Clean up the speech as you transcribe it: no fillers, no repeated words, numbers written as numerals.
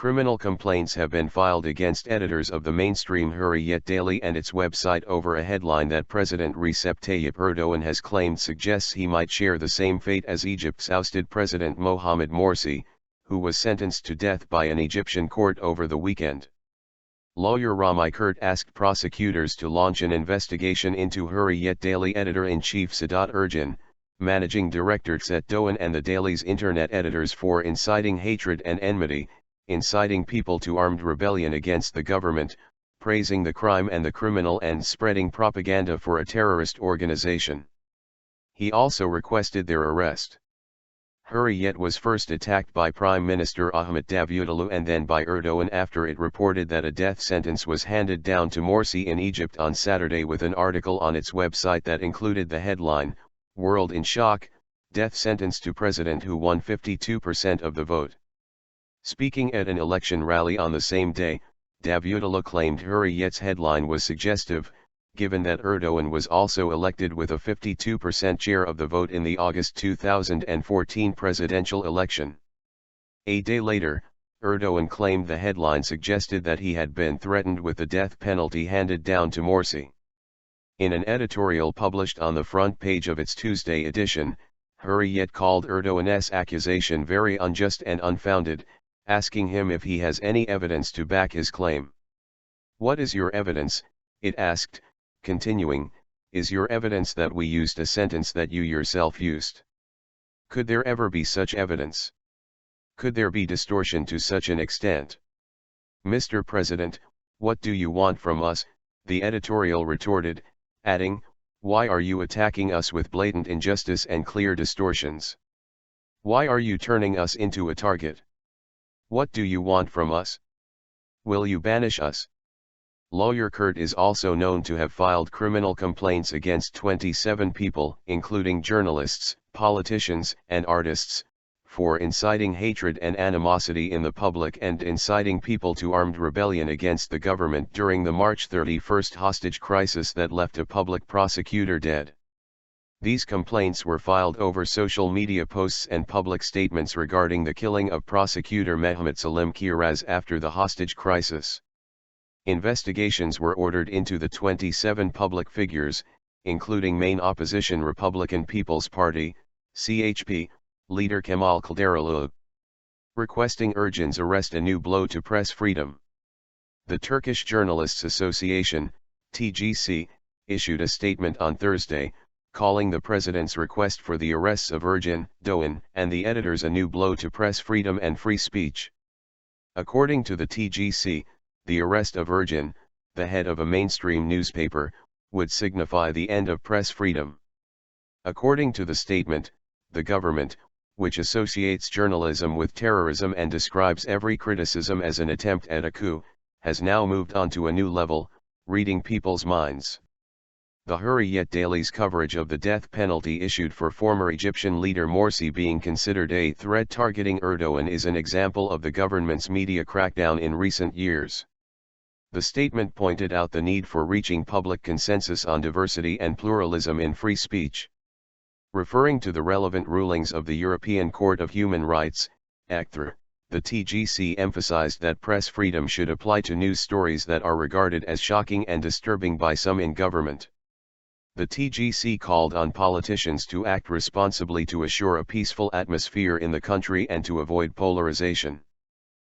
Criminal complaints have been filed against editors of the mainstream Hürriyet daily and its website over a headline that President Recep Tayyip Erdoğan has claimed suggests he might share the same fate as Egypt's ousted President Mohamed Morsi, who was sentenced to death by an Egyptian court over the weekend. Lawyer Rahmi Kurt asked prosecutors to launch an investigation into Hürriyet daily editor-in-chief Sedat Ergin, managing director İzzet Doğan and the daily's internet editors for inciting hatred and enmity, inciting people to armed rebellion against the government, praising the crime and the criminal and spreading propaganda for a terrorist organization. He also requested their arrest. Hürriyet was first attacked by Prime Minister Ahmet Davutoğlu and then by Erdoğan after it reported that a death sentence was handed down to Morsi in Egypt on Saturday with an article on its website that included the headline, "World in Shock, Death Sentence to President Who Won 52% of the Vote." Speaking at an election rally on the same day, Davutoğlu claimed Hürriyet's headline was suggestive, given that Erdoğan was also elected with a 52% share of the vote in the August 2014 presidential election. A day later, Erdoğan claimed the headline suggested that he had been threatened with the death penalty handed down to Morsi. In an editorial published on the front page of its Tuesday edition, Hürriyet called Erdoğan's accusation very unjust and unfounded, asking him if he has any evidence to back his claim. "What is your evidence?" it asked, continuing, "Is your evidence that we used a sentence that you yourself used? Could there ever be such evidence? Could there be distortion to such an extent? Mr. President, what do you want from us?" the editorial retorted, adding, "Why are you attacking us with blatant injustice and clear distortions? Why are you turning us into a target? What do you want from us? Will you banish us?" Lawyer Kurt is also known to have filed criminal complaints against 27 people, including journalists, politicians, and artists, for inciting hatred and animosity in the public and inciting people to armed rebellion against the government during the March 31 hostage crisis that left a public prosecutor dead. These complaints were filed over social media posts and public statements regarding the killing of prosecutor Mehmet Salim Kiraz after the hostage crisis. Investigations were ordered into the 27 public figures, including main opposition Republican People's Party, CHP, leader Kemal Kılıçdaroğlu, requesting Ergin's arrest a new blow to press freedom. The Turkish Journalists Association, TGC, issued a statement on Thursday, calling the president's request for the arrests of Ergin, Doğan, and the editors a new blow to press freedom and free speech. According to the TGC, the arrest of Ergin, the head of a mainstream newspaper, would signify the end of press freedom. According to the statement, the government, which associates journalism with terrorism and describes every criticism as an attempt at a coup, has now moved on to a new level, reading people's minds. The Hürriyet daily's coverage of the death penalty issued for former Egyptian leader Morsi being considered a threat targeting Erdoğan is an example of the government's media crackdown in recent years. The statement pointed out the need for reaching public consensus on diversity and pluralism in free speech. Referring to the relevant rulings of the European Court of Human Rights, ECTR, the TGC emphasized that press freedom should apply to news stories that are regarded as shocking and disturbing by some in government. The TGC called on politicians to act responsibly to assure a peaceful atmosphere in the country and to avoid polarization.